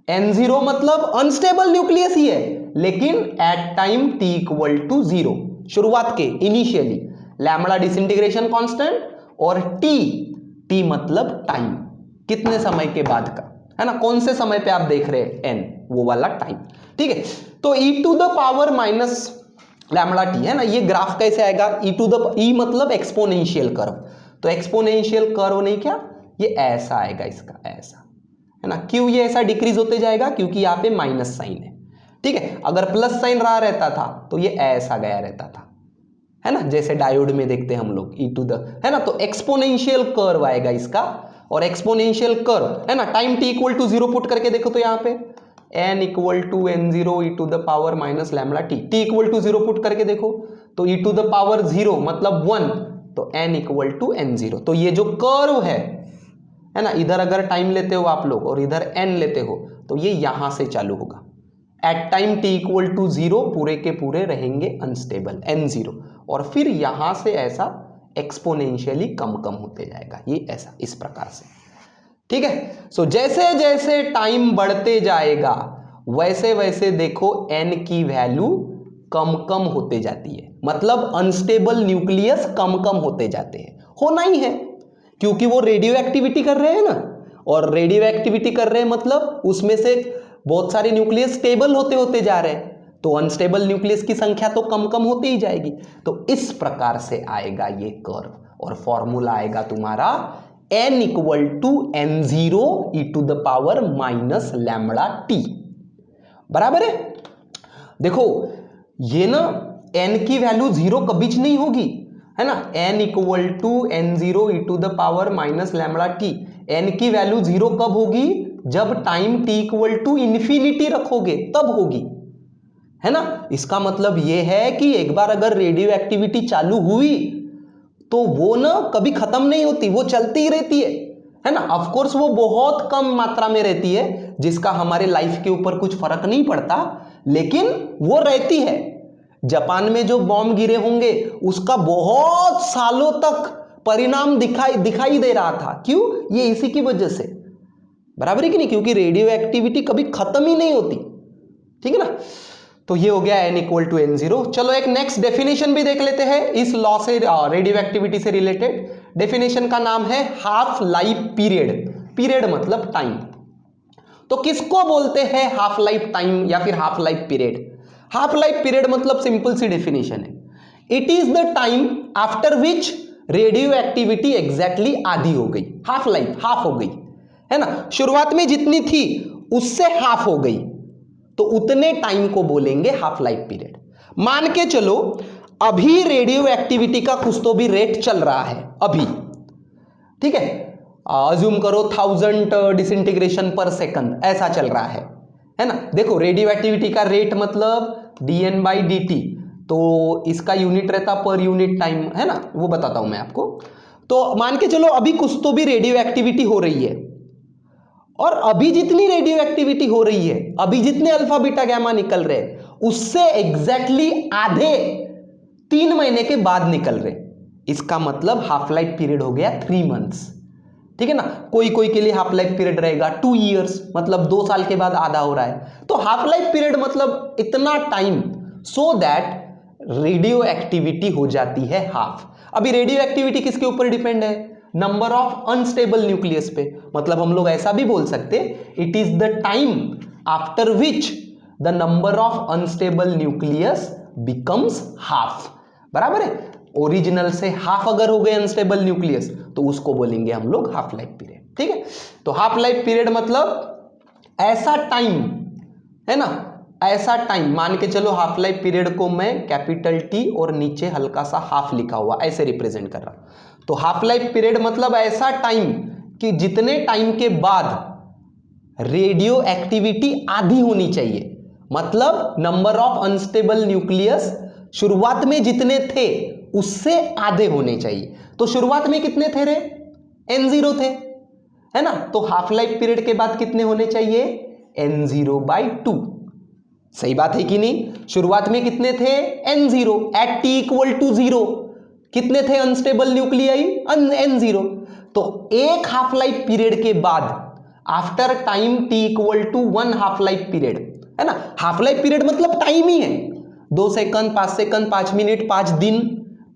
n0 मतलब अनस्टेबल न्यूक्लियस ही है लेकिन at time t equal to 0, शुरुआत के इनिशियली, लैम्बडा डिसइंटीग्रेशन कांस्टेंट, और t मतलब टाइम, कितने समय के बाद का, है ना, कौन से समय पे आप देख रहे हैं n, वो वाला टाइम, ठीक है। तो e to the power minus lambda t, है ना, ये ग्राफ कैसे आएगा, e टू द, e मतलब एक्सपोनेंशियल कर्व, तो एक्सपोनेंशियल कर्व नहीं क्या, ये ऐसा आएगा, इसका ऐसा, है ना। क्यों ये ऐसा डिक्रीज होते जाएगा, क्योंकि यहाँ पे माइनस साइन है, ठीक है। अगर प्लस साइन रहा रहता था तो ये ऐसा गया रहता था, है ना, जैसे डायोड में देखते हैं हम लोग e टू द, है ना। तो एक्सपोनेंशियल कर्व आएगा इसका, और एक्सपोनेंशियल कर्व, है ना, time t equal to 0 put करके देखो तो यहाँ पे n equal to n0 e to the power minus lambda t, t equal to 0 put करके देखो तो e टू द पावर 0 मतलब 1, तो n इक्वल टू n0, तो ये जो कर्व है है ना। इधर अगर टाइम लेते हो आप लोग और इधर n लेते हो तो ये यहां से चालू होगा। At time t equal to 0 पूरे के पूरे रहेंगे अनस्टेबल n0, और फिर यहां से ऐसा एक्सपोनेंशियली कम कम होते जाएगा, ये ऐसा इस प्रकार से। ठीक है। सो जैसे जैसे टाइम बढ़ते जाएगा वैसे वैसे देखो n की वैल्यू कम कम होते जाती है, मतलब अनस्टेबल न्यूक्लियस कम कम होते जाते हैं। होना ही है क्योंकि वो रेडियो एक्टिविटी कर रहे हैं ना, और रेडियो एक्टिविटी कर रहे हैं मतलब उसमें से बहुत सारे न्यूक्लियस स्टेबल होते होते जा रहे हैं, तो अनस्टेबल न्यूक्लियस की संख्या तो कम कम होती ही जाएगी। तो इस प्रकार से आएगा ये कर्व, और फॉर्मूला आएगा तुम्हारा n equal to n0 e to the power minus lambda t. बराबर है। देखो ये ना n की वैल्यू 0 कभी नहीं होगी, है ना। n equal to n0 e to the power minus lambda t. n की वैल्यू 0 कब होगी? जब time t equal to infinity रखोगे तब होगी, है ना। इसका मतलब यह है कि एक बार अगर रेडियो एक्टिविटी चालू हुई तो वो ना कभी खत्म नहीं होती, वो चलती ही रहती है ना। ऑफ कोर्स वो बहुत कम मात्रा में रहती है जिसका हमारे लाइफ के ऊपर कुछ फर्क नहीं पड़ता, लेकिन वो रहती है। जापान में जो बॉम्ब गिरे होंगे उसका बहुत सालों तक परिणाम दिखाई दे रहा था। क्यों? ये इसी की वजह से। बराबर है कि नहीं? क्योंकि रेडियो एक्टिविटी कभी खत्म ही नहीं होती। ठीक है ना। तो ये हो गया n इक्वल टू n0। चलो एक नेक्स्ट डेफिनेशन भी देख लेते हैं इस लॉ से, रेडियो एक्टिविटी से रिलेटेड। डेफिनेशन का नाम है हाफ लाइफ पीरियड। पीरियड मतलब टाइम। तो किसको बोलते हैं हाफ लाइफ टाइम या फिर half life period? Half life period मतलब सिंपल सी डेफिनेशन है, it is the time after which radio activity exactly आधी हो गई। हाफ लाइफ, हाफ हो गई, है ना। शुरुआत में जितनी थी उससे हाफ हो गई, तो उतने टाइम को बोलेंगे हाफ लाइफ पीरियड। मान के चलो अभी रेडियो एक्टिविटी का कुछ तो भी रेट चल रहा है अभी, ठीक है। अज्यूम करो 1000 डिसइंटीग्रेशन पर सेकंड ऐसा चल रहा है ना। देखो रेडियो एक्टिविटी का रेट मतलब dN/dt, तो इसका यूनिट रहता पर यूनिट टाइम, है ना, वो बताता हूं मैं आपको। तो मान के चलो अभी कुछ तो भी रेडियो एक्टिविटी हो रही है, और अभी जितनी रेडियो एक्टिविटी हो रही है, अभी जितने अल्फा बीटा गैमा निकल रहे उससे एग्जैक्टली आधे 3 महीने के बाद निकल रहे। इसका मतलब हाफ लाइफ पीरियड हो गया 3 मंथ्स। ठीक है ना। कोई कोई के लिए हाफ लाइफ पीरियड रहेगा 2 इयर्स, मतलब 2 साल के बाद आधा हो रहा है। तो हाफ लाइफ पीरियड मतलब इतना time, so that radio activity हो जाती है हाफ। अभी रेडियो एक्टिविटी किसके ऊपर डिपेंड है? नंबर ऑफ अनस्टेबल न्यूक्लियस पे। मतलब हम लोग ऐसा भी बोल सकते, it is the time after which the number of unstable nucleus becomes half. बराबर है। ओरिजिनल से हाफ अगर हो गए अनस्टेबल न्यूक्लियस तो उसको बोलेंगे हम लोग हाफ लाइफ पीरियड। ठीक है। तो हाफ लाइफ पीरियड मतलब ऐसा टाइम, है ना, ऐसा टाइम। मान के चलो हाफ लाइफ पीरियड को मैं कैपिटल टी और नीचे हल्का सा हाफ लिखा हुआ ऐसे रिप्रेजेंट कर रहा हूं। तो हाफ लाइफ पीरियड मतलब ऐसा टाइम कि जितने टाइम के बाद रेडियो एक्टिविटी आधी होनी चाहिए, मतलब नंबर ऑफ अनस्टेबल न्यूक्लियस शुरुआत में जितने थे उससे आधे होने चाहिए। तो शुरुआत में कितने थे रे? n0 थे, है ना। तो हाफ लाइफ पीरियड के बाद कितने होने चाहिए? n0/2। सही बात है कि नहीं? शुरुआत में कितने थे? n0। Eight t equal to 0 कितने थे अनस्टेबल न्यूक्लियाई? n0। तो एक हाफ लाइफ पीरियड के बाद after time t equal to 1 half life period, है ना। हाफ लाइफ पीरियड मतलब टाइम ही है, 2 सेकंड, 5 सेकंड, 5 मिनट, 5 दिन,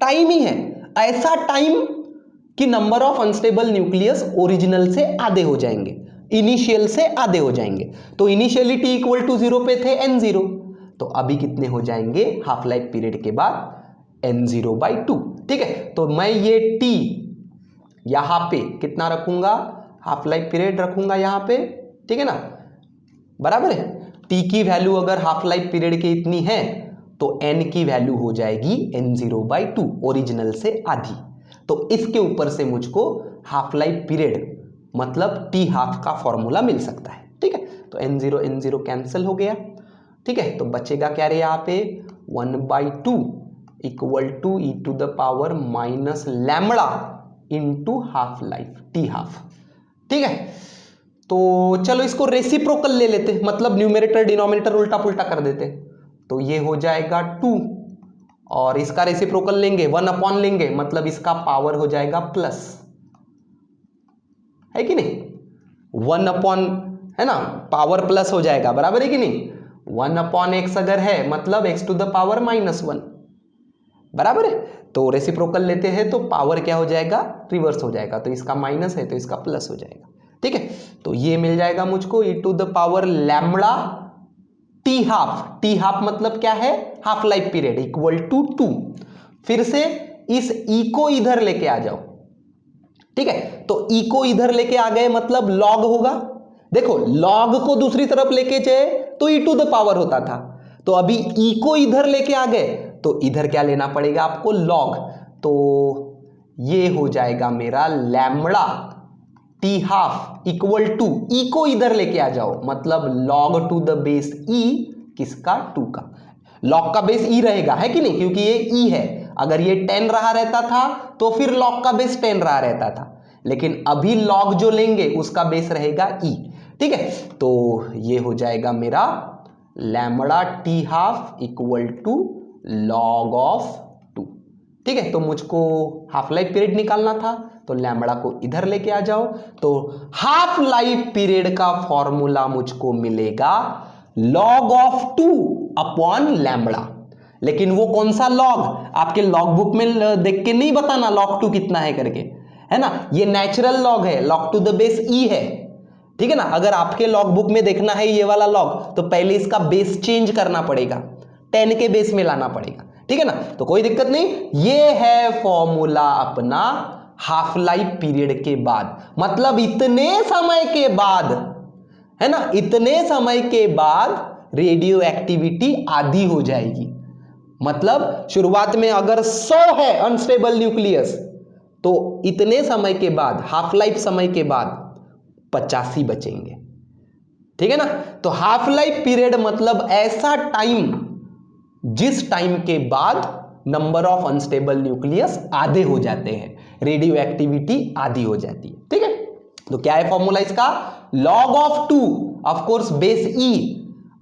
टाइम ही है। ऐसा टाइम कि number of unstable nucleus original से आधे हो जाएंगे, इनिशियल से आधे हो जाएंगे। तो इनिशियली t इक्वल टू 0 पे थे n0, तो अभी कितने हो जाएंगे हाफ लाइफ पीरियड के बाद? n0/2। ठीक है। तो मैं ये t यहां पे कितना रखूंगा? हाफ लाइफ पीरियड रखूंगा यहां पे। ठीक है ना। बराबर है। t की वैल्यू अगर हाफ लाइफ पीरियड की इतनी है तो n की वैल्यू हो जाएगी n0/2, ओरिजिनल से आधी। तो इसके ऊपर से मुझको हाफ लाइफ पीरियड मतलब t हाफ का फॉर्मूला मिल सकता है। ठीक है। तो n0 n0 कैंसिल हो गया। ठीक है। तो बचेगा क्या रे यहाँ पे? 1/2 equal to e to the power minus lambda into half life, t half. ठीक है, तो चलो इसको रेसिप्रोकल ले लेते हैं, मतलब न्यूमरेटर डिनोमिनेटर उल्टा पुल्टा कर देते हैं। तो ये हो जाएगा 2 और इसका रेसिप्रोकल लेंगे 1 अपॉन लेंगे, मतलब इसका पावर हो जाएगा प्लस, है कि नहीं? 1 अपॉन, है ना, पावर प्लस हो जाएगा, बराबर है कि नहीं? 1 अपॉन एक्स अगर है मतलब x टू द पावर -1, बराबर है। तो रेसिप्रोकल लेते हैं तो पावर क्या हो जाएगा, रिवर्स हो जाएगा, तो इसका माइनस है तो इसका प्लस हो जाएगा। ठीक है, तो ये मिल जाएगा मुझको e to the power lambda t half, t half मतलब क्या है, half life period equal to 2। फिर से इस ई को इधर लेके आ जाओ, ठीक है, तो ई को इधर लेके आ गए मतलब लॉग होगा। देखो लॉग को दूसरी तरफ लेके जाए तो ई टू द पावर होता था, तो अभी ई को इधर लेके आ गए तो इधर क्या लेना पड़ेगा आपको, लॉग। तो ये हो जाएगा मेरा lambda t half equal to, e को इधर लेके आ जाओ मतलब log to the base e, किसका, 2 का। लॉग का बेस ई रहेगा, है कि नहीं, क्योंकि ये ई है। अगर ये 10 रहा रहता था तो फिर लॉग का बेस 10 रहा रहता था, लेकिन अभी लॉग जो लेंगे उसका बेस रहेगा ई। ठीक है, तो ये हो जाएगा मेरा lambda t half equal to log of 2। ठीक है, तो मुझको हाफ लाइफ पीरियड निकालना था तो लैम्बडा को इधर लेके आ जाओ, तो हाफ लाइफ पीरियड का फॉर्मूला मुझको मिलेगा लॉग ऑफ 2 अपॉन लैम्बडा। लेकिन वो कौन सा लॉग, आपके लॉग बुक में देख के नहीं बताना लॉग 2 कितना है करके, है ना, ये नेचुरल लॉग है, लॉग टू द बेस ई है। ठीक है ना, अगर आपके लॉग बुक में देखना है ये वाला लॉग तो पहले इसका बेस चेंज करना पड़ेगा, 10 के बेस में लाना पड़ेगा। ठीक है ना, तो कोई दिक्कत नहीं, ये है फॉर्मूला अपना हाफ लाइफ पीरियड के बाद, मतलब इतने समय के बाद, है ना, इतने समय के बाद रेडियो एक्टिविटी आधी हो जाएगी। मतलब शुरुआत में अगर 100 है अनस्टेबल न्यूक्लियस तो इतने समय के बाद, हाफ लाइफ समय के बाद 85 बचेंगे। ठीक है ना, तो हाफ लाइफ पीरियड मतलब ऐसा टाइम जिस टाइम के बाद नंबर ऑफ अनस्टेबल न्यूक्लियस आधे हो जाते हैं, रेडियो एक्टिविटी आधी हो जाती है। ठीक है, तो क्या है फॉर्मूला इसका, log of 2 of course base E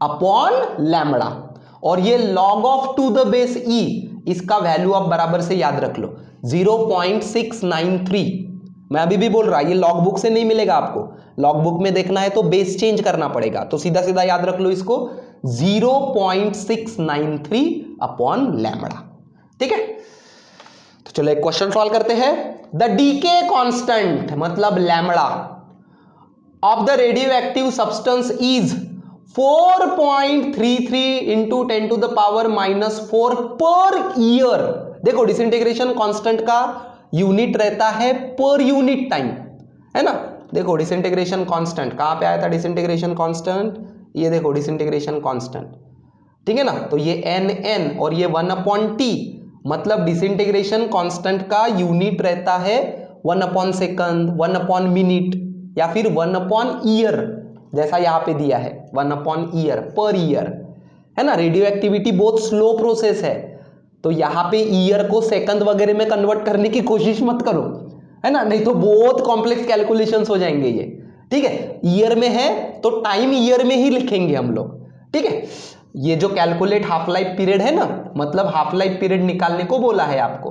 upon lambda, और ये लॉग ऑफ 2 द बेस ई, इसका वैल्यू आप बराबर से याद रख लो 0.693। मैं अभी भी बोल रहा, ये लॉग बुक से नहीं मिलेगा आपको, लॉग बुक में देखना है तो बेस चेंज करना पड़ेगा, तो सीधा सीधा याद रख लो इसको 0.693 अपॉन लैम्बडा। ठीक है, तो चलो एक क्वेश्चन सॉल्व करते हैं। द डीके कांस्टेंट मतलब lambda of the radio active substance is 4.33 into 10 to the power -4 per year. देखो डिसइंटीग्रेशन कांस्टेंट का यूनिट रहता है पर यूनिट टाइम, है ना। देखो डिसइंटीग्रेशन कांस्टेंट कहां पे आया था, डिसइंटीग्रेशन कांस्टेंट, ये देखो डिसइंटीग्रेशन कांस्टेंट, ठीक है ना, तो ये n और ये 1/t, मतलब डिसइंटीग्रेशन कांस्टेंट का यूनिट रहता है 1/सेकंड, 1/मिनट या फिर 1/ईयर, जैसा यहां पे दिया है 1/ईयर, पर ईयर, है ना। रेडियो एक्टिविटी बहुत स्लो प्रोसेस है, तो यहां पे ईयर को सेकंड वगैरह में कन्वर्ट करने की कोशिश मत करो, है ना, नहीं तो बहुत कॉम्प्लेक्स कैलकुलेशंस हो जाएंगे ये। ठीक है, ईयर में है तो टाइम ईयर में ही लिखेंगे हम लोग। ठीक है, ये जो कैलकुलेट हाफ लाइफ पीरियड है ना, मतलब हाफ लाइफ पीरियड निकालने को बोला है आपको,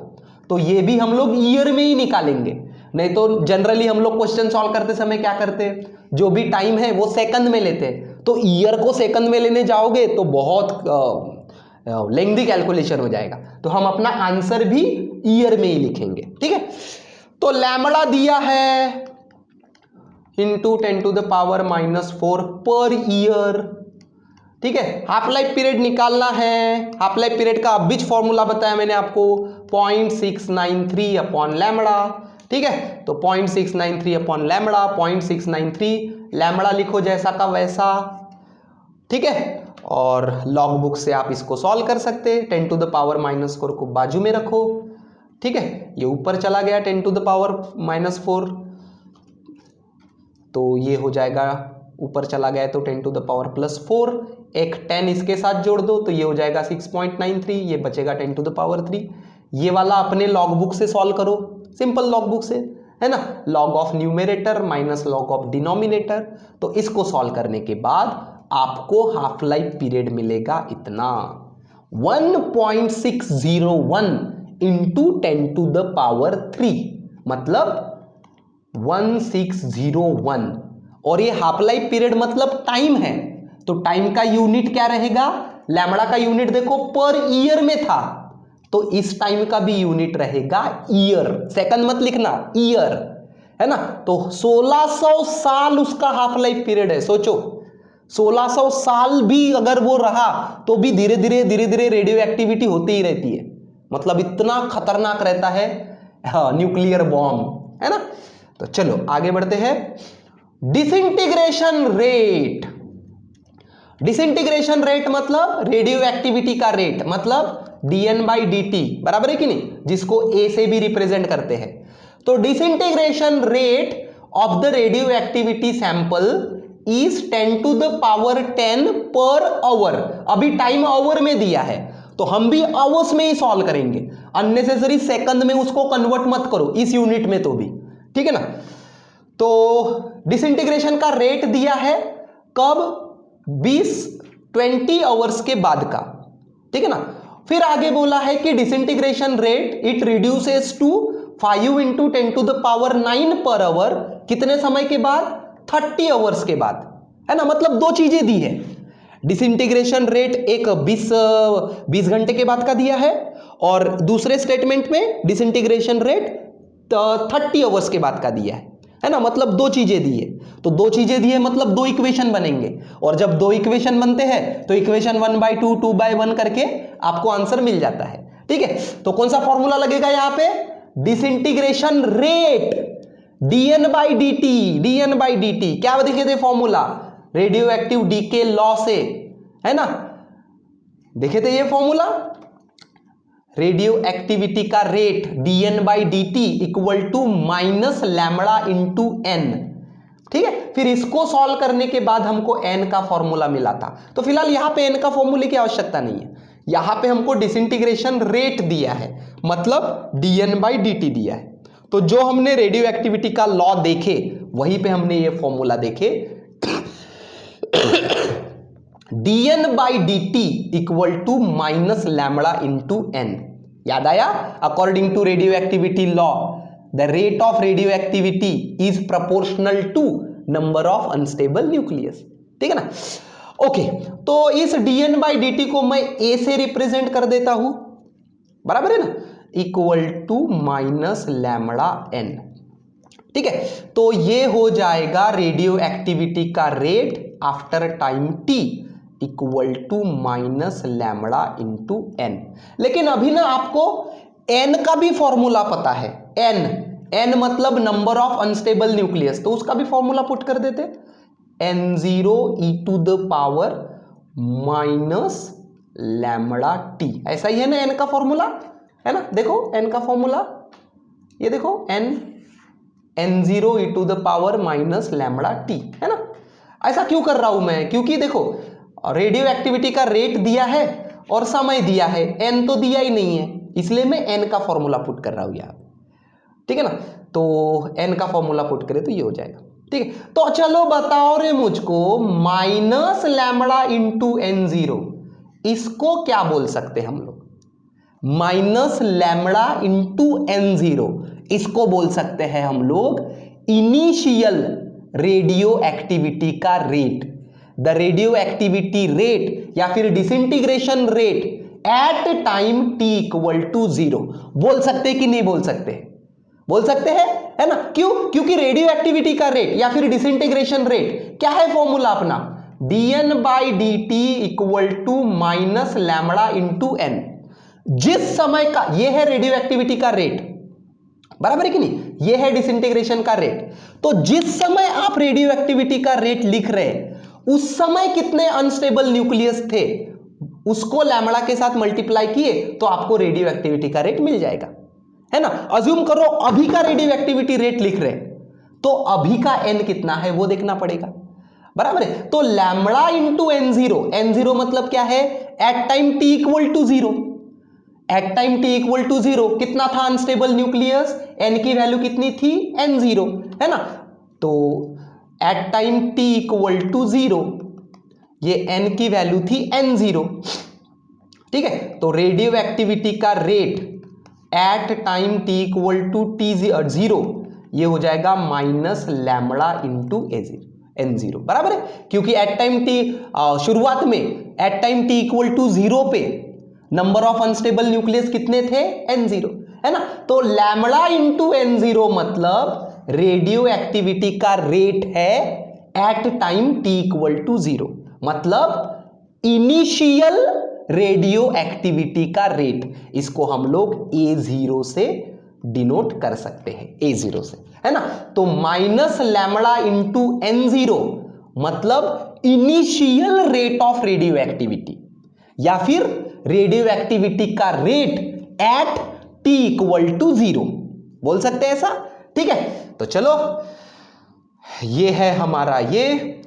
तो ये भी हम लोग ईयर में ही निकालेंगे, नहीं तो जनरली हम लोग क्वेश्चन सॉल्व करते समय क्या करते हैं, जो भी टाइम है वो सेकंड में लेते हैं, तो ईयर को सेकंड में लेने जाओगे तो बहुत लेंथी कैलकुलेशन हो जाएगा, तो हम अपना आंसर भी ईयर में ही लिखेंगे। ठीक है, तो लैम्बडा दिया है into 10 to the power -4 per year. ठीक है, हाफ लाइफ पीरियड निकालना है, हाफ लाइफ पीरियड का बीच फॉर्मूला बताया मैंने आपको 0.693 अपॉन लैम्बडा। ठीक है, तो 0.693 अपॉन लैम्बडा, 0.693 लैम्बडा लिखो जैसा का वैसा। ठीक है, और लॉग बुक से आप इसको सॉल्व कर सकते हैं, 10 टू द पावर -4 को बाजू में रखो। ठीक है, ये ऊपर चला गया 10 टू द पावर -4, तो ये हो जाएगा, ऊपर चला गया तो 10 टू द पावर +4, एक 10 इसके साथ जोड़ दो तो ये हो जाएगा 6.93, ये बचेगा 10 टू द पावर 3। ये वाला अपने लॉग बुक से सॉल्व करो, सिंपल लॉग बुक से, है ना, log of numerator minus log of denominator. तो इसको सॉल्व करने के बाद आपको हाफ लाइफ पीरियड मिलेगा इतना 1.601 इंटू 10⁻³ मतलब 1601। और ये हाफ लाइफ पीरियड मतलब टाइम है, तो टाइम का यूनिट क्या रहेगा, लैम्बडा का यूनिट देखो पर ईयर में था, तो इस टाइम का भी यूनिट रहेगा ईयर, सेकंड मत लिखना, ईयर, है ना। तो 1600 साल उसका हाफ लाइफ पीरियड है। सोचो 1600 साल भी अगर वो रहा तो भी धीरे धीरे रेडियो एक्टिविटी होती ही रहती है, मतलब इतना खतरनाक रहता है न्यूक्लियर बॉम्ब, है ना। तो चलो आगे बढ़ते हैं। डिसइंटीग्रेशन रेट, डिसइंटीग्रेशन रेट मतलब रेडियो एक्टिविटी का रेट, मतलब dN/dt, बराबर है कि नहीं, जिसको A से भी रिप्रेजेंट करते हैं। तो disintegration rate of the radio activity sample is 10⁻10 per hour. अभी टाइम आवर में दिया है तो हम भी आवर्स में ही सॉल्व करेंगे, अननेसेसरी सेकंड में उसको कन्वर्ट मत करो इस यूनिट में, तो भी ठीक है ना। तो डिसइंटीग्रेशन का रेट दिया है कब, 20 आवर्स के बाद का, ठीक है ना। फिर आगे बोला है कि disintegration rate it reduces to 5 into 10⁻9 per our, कितने समय के बाद, 30 आवर्स के बाद, है ना। मतलब दो चीजें दी है, डिसइंटीग्रेशन रेट एक 20 घंटे के बाद का दिया है, और दूसरे स्टेटमेंट में डिसइंटीग्रेशन रेट 30 आवर्स के बाद का दिया है ना। मतलब दो चीजें दी है, तो दो चीजें दी है मतलब दो इक्वेशन बनेंगे, और जब दो इक्वेशन बनते हैं तो इक्वेशन 1/2 2/1 करके आपको आंसर मिल जाता है, ठीक है। तो कौन सा फॉर्मूला लगेगा यहां पे, डिसइंटीग्रेशन रेट dN/dt, क्या देखे थे formula, radio active decay law से, है ना, देखे थे ये फॉर्मूला, रेडियो एक्टिविटी का rate dN/dt equal to minus lambda into n, ठीक है। फिर इसको सॉल्व करने के बाद हमको n का फॉर्मूला मिला था। तो फिलहाल यहां पे n का फॉर्मूले की आवश्यकता नहीं है, यहां पे हमको डिसइंटीग्रेशन रेट दिया है, मतलब dN/dt दिया है। तो जो हमने रेडियो एक्टिविटी का लॉ देखे वहीं पे हमने ये फॉर्मूला देखे dN/dt equal to minus lambda into n। याद आया, according to radio activity law the rate of radio activity is proportional to number of unstable nucleus, ठीक है ना। ओके, तो इस dN/dt को मैं a से रिप्रेजेंट कर देता हूं, बराबर है ना, equal to minus lambda n, ठीक है। तो ये हो जाएगा रेडियो एक्टिविटी का rate after time t equal to minus lambda into n। लेकिन अभी ना आपको n का भी फॉर्मूला पता है, n मतलब नंबर ऑफ अनस्टेबल न्यूक्लियस, तो उसका भी फॉर्मूला पुट कर देते, n0 e⁻ minus lambda t, ऐसा ही है ना n का फॉर्मूला, है ना। देखो n का फॉर्मूला, ये देखो n0 e⁻ minus lambda t, है ना। ऐसा क्यों कर रहा हूं मैं, क्योंकि देखो रेडियो एक्टिविटी का रेट दिया है और समय दिया है, n तो दिया ही नहीं है, इसलिए मैं n का फॉर्मूला पुट कर रहा हूं यहां, ठीक है ना। तो n का फॉर्मूला पुट करें तो ये हो जाएगा, ठीक है। तो चलो बताओ रे मुझको, माइनस लैम्बडा इंटू n0 इसको क्या बोल सकते हैं हम लोग, माइनस लैम्बडा इंटू n0 इसको बोल सकते हैं हम लोग इनिशियल रेडियो एक्टिविटी का rate, the radio activity rate या फिर disintegration rate at time t equal to 0, बोल सकते कि नहीं बोल सकते, बोल सकते हैं, है ना। क्यों, क्योंकि रेडियो एक्टिविटी का रेट या फिर डिसइंटीग्रेशन रेट क्या है फॉर्मूला अपना, dN/dt equal to minus lambda into n। जिस समय का, ये है रेडियो एक्टिविटी का रेट, बराबर है कि नहीं, ये है डिसइंटीग्रेशन का रेट। तो जिस समय आप रेडियो एक्टिविटी का रेट लिख रहे उस समय कितने अनस्टेबल न्यूक्लियस थे, उसको लैम्बडा के साथ मल्टीप्लाई किए तो आपको रेडियो एक्टिविटी का रेट मिल जाएगा, है ना। अज्यूम करो अभी का रेडियो एक्टिविटी रेट लिख रहे तो अभी का n कितना है वो देखना पड़ेगा, बराबर है। तो लैम्बडा इंटू n0 मतलब क्या है, at time t equal to 0, at time t equal to 0 कितना था अनस्टेबल न्यूक्लियस, एन की वैल्यू कितनी थी, n0, है ना। तो at time t equal to 0 ये n की वैल्यू थी n0, ठीक है। तो रेडियो एक्टिविटी का rate at time t equal to t0 ये हो जाएगा माइनस लैम्बडा इंटू n0, बराबर है, क्योंकि एट टाइम टी शुरुआत में at time t equal to 0 पे नंबर ऑफ अनस्टेबल न्यूक्लियस कितने थे, n0, है ना। तो लैम्बडा इंटू n0 मतलब रेडियो एक्टिविटी का रेट है at time t equal to 0, मतलब इनिशियल रेडियो एक्टिविटी का रेट, इसको हम लोग A0 से डिनोट कर सकते हैं, A0 से, है ना। तो माइनस लैम्बडा इंटू n0 मतलब initial rate of radio activity, या फिर रेडियो एक्टिविटी का rate at t equal to 0 बोल सकते हैं ऐसा, ठीक है। तो चलो ये है हमारा ये,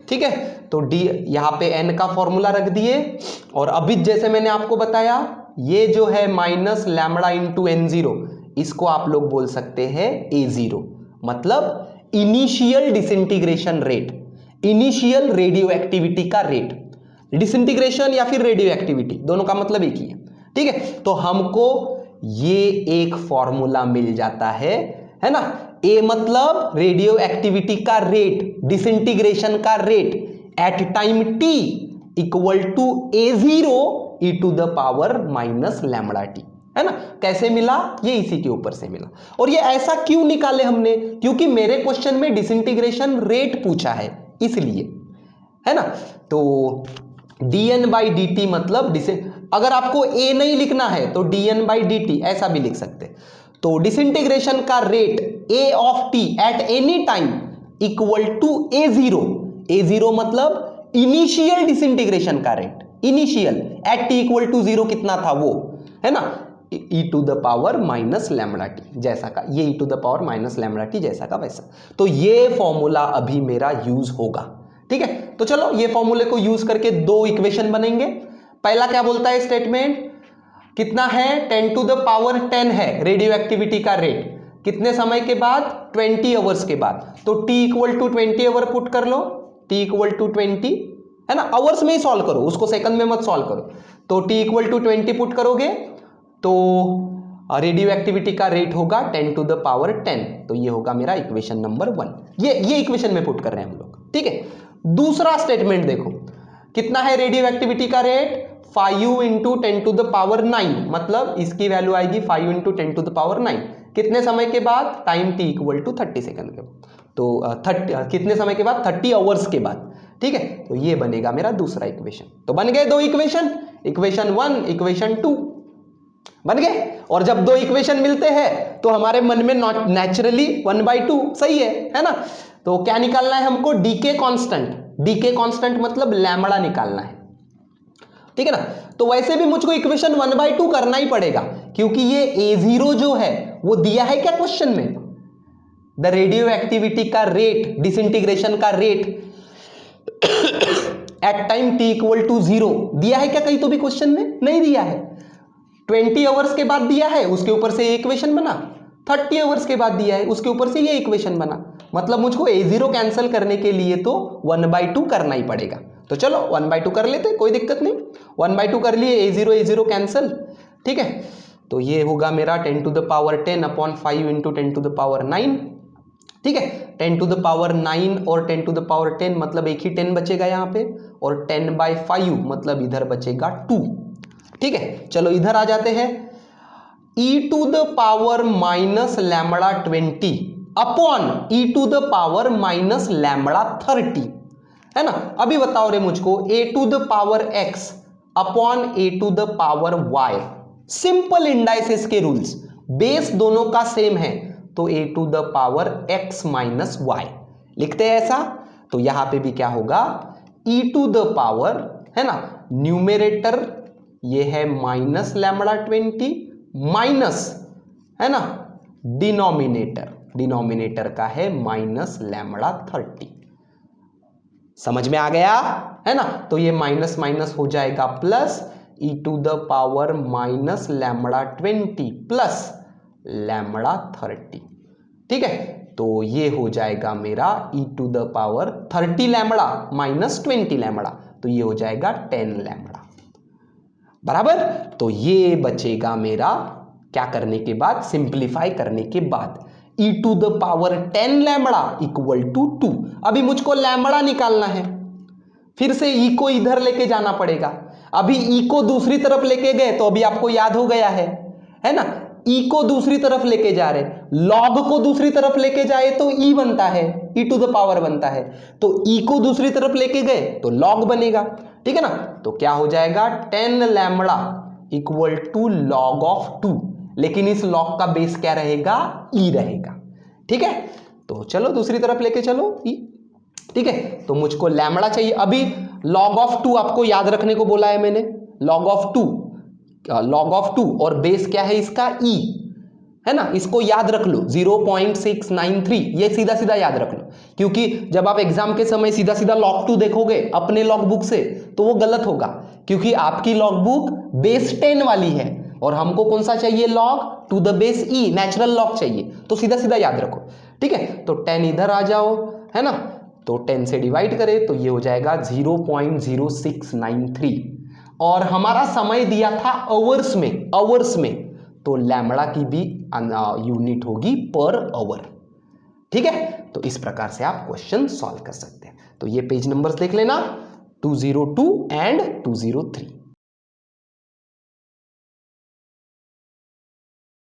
ठीक है। तो डी यहां पे n का फॉर्मूला रख दिए, और अभी जैसे मैंने आपको बताया ये जो है माइनस लैम्बडा इंटू n0 इसको आप लोग बोल सकते हैं A0, मतलब initial disintegration rate, initial radio activity का रेट, डिसइंटीग्रेशन या फिर रेडियो एक्टिविटी दोनों का मतलब एक ही है, ठीक है। तो हमको ये एक फॉर्मूला मिल जाता है ना। ए मतलब रेडियो एक्टिविटी का रेट, डिसइंटीग्रेशन का rate at time t equal to A0 e to the power minus lambda t, है ना। कैसे मिला, ये इसी के ऊपर से मिला। और ये ऐसा क्यों निकाले हमने, क्योंकि मेरे क्वेश्चन में डिसइंटीग्रेशन रेट पूछा है इसलिए, है ना। तो dn बाई डी टी मतलब अगर आपको a नहीं लिखना है तो dn बाई डी टी ऐसा भी लिख सकते। तो डिसइंटीग्रेशन का rate a of t at any time equal to A0, A0 मतलब इनिशियल डिसइंटीग्रेशन का rate, initial at t equal to 0 कितना था वो, है ना, e to the power minus lambda t जैसा का, ये e to the power minus lambda t जैसा का वैसा। तो ये फॉर्मूला अभी मेरा यूज होगा, ठीक है। तो चलो ये फॉर्मूले को यूज करके दो इक्वेशन बनेंगे। पहला क्या बोलता है स्टेटमेंट, कितना है 10 टू द पावर 10 है रेडियो एक्टिविटी का रेट, कितने समय के बाद, 20 आवर्स के बाद। तो t equal to 20 hour put कर लो, t इक्वल टू 20, है ना, आवर्स में ही सॉल्व करो, उसको सेकंड में मत सॉल्व करो। तो t इक्वल टू 20 पुट करोगे तो रेडियो एक्टिविटी का रेट होगा 10 टू द पावर 10, तो ये होगा मेरा इक्वेशन नंबर 1। ये इक्वेशन में पुट कर रहे हैं हम लोग, ठीक है। दूसरा स्टेटमेंट देखो, कितना है रेडियो एक्टिविटी का rate, 5 into 10 to the power 9, मतलब इसकी वैल्यू आएगी 5 इंटू 10 टू द पावर 9, कितने समय के बाद, time t equal to 30 second के बाद। तो 30 कितने समय के बाद, 30 आवर्स के बाद, ठीक है। तो ये बनेगा मेरा दूसरा इक्वेशन। तो बन गए दो इक्वेशन, इक्वेशन 1 इक्वेशन 2 बन गए। और जब दो इक्वेशन मिलते हैं तो हमारे मन में नेचुरली 1/2 सही है ना। तो क्या निकालना है हमको, डीके कांस्टेंट, डीके कांस्टेंट मतलब लैम्बडा निकालना है, ठीक है ना। तो वैसे भी मुझको इक्वेशन 1/2 करना ही पड़ेगा, क्योंकि ये A0 जो है वो दिया है क्या क्वेश्चन में, द रेडियो एक्टिविटी का रेट, डिसइंटीग्रेशन का rate at time t equal to 0 दिया है क्या कहीं तो भी क्वेश्चन में, नहीं दिया है। 20 आवर्स के बाद दिया है, उसके ऊपर से ये इक्वेशन बना, 30 आवर्स के बाद दिया है, उसके ऊपर से ये इक्वेशन बना, मतलब मुझको A0 कैंसिल करने के लिए तो 1/2 करना ही पड़ेगा। तो चलो 1/2 कर लेते, कोई दिक्कत नहीं, 1/2 कर लिए, A0 कैंसिल, ठीक है। तो ये होगा मेरा 10 to the power 10 upon 5 into 10 to the power 9, ठीक है। 10 टू द पावर 9 और 10 टू द पावर 10 मतलब एक ही 10 बचेगा यहाँ पे, और 10/5 मतलब इधर बचेगा 2, ठीक है। चलो इधर आ जाते हैं, e to the power minus lambda 20 upon e to the power minus lambda 30, है ना। अभी बताओ रे मुझको, a to the power x upon a to the power y, simple indices के रूल्स, बेस दोनों का सेम है, तो a to the power x minus y लिखते हैं ऐसा। तो यहां पे भी क्या होगा, e टू द पावर, है ना, न्यूमेरेटर ये है माइनस लैम्बडा 20 माइनस, है ना, डिनोमिनेटर, डिनोमिनेटर का है माइनस लैम्बडा 30, समझ में आ गया, है ना। तो ये माइनस माइनस हो जाएगा plus, e to the power minus lambda 20 plus lambda 30। ठीक है, तो ये हो जाएगा मेरा e to the power 30 lambda minus 20 lambda, तो ये हो जाएगा 10 लैम्बडा बराबर। तो ये बचेगा मेरा क्या करने के बाद, सिंप्लीफाई करने के बाद, e to the power 10 lambda equal to 2। अभी मुझको लैम्बडा निकालना है, फिर से e को इधर लेके जाना पड़ेगा। अभी e को दूसरी तरफ लेके गए तो अभी आपको याद हो गया है ना, e को दूसरी तरफ लेके जा रहे, log को दूसरी तरफ लेके जाए तो e बनता है, e टू द पावर बनता है, तो e को दूसरी तरफ लेके गए तो log बनेगा। ठीक है ना, तो क्या हो जाएगा 10 lambda equal to log of 2, लेकिन इस log का बेस क्या रहेगा, e रहेगा। ठीक है, तो चलो दूसरी तरफ लेके चलो e। ठीक है, तो मुझको लैम्बडा चाहिए। अभी log ऑफ 2 आपको याद रखने को बोला है मैंने, log ऑफ 2 और बेस क्या है इसका, e है ना, इसको याद रख लो 0.693, ये सीधा सीधा याद रख लो, क्योंकि जब आप एग्जाम के समय सीधा सीधा log 2 देखोगे अपने लॉग बुक से तो वो गलत होगा, क्योंकि आपकी लॉग बुक बेस 10 वाली है और हमको कौन सा चाहिए, log to the base e, natural log चाहिए, तो सीधा सीधा याद रखो। ठीक है, तो 10 इधर आ जाओ, है ना, तो 10 से डिवाइड करें तो ये हो जाएगा 0.0693, और हमारा समय दिया था आवर्स में, तो लैम्बडा की भी यूनिट होगी पर आवर। ठीक है, तो इस प्रकार से आप क्वेश्चन सॉल्व कर सकते हैं। तो ये पेज नंबर्स देख लेना 202 एंड 203।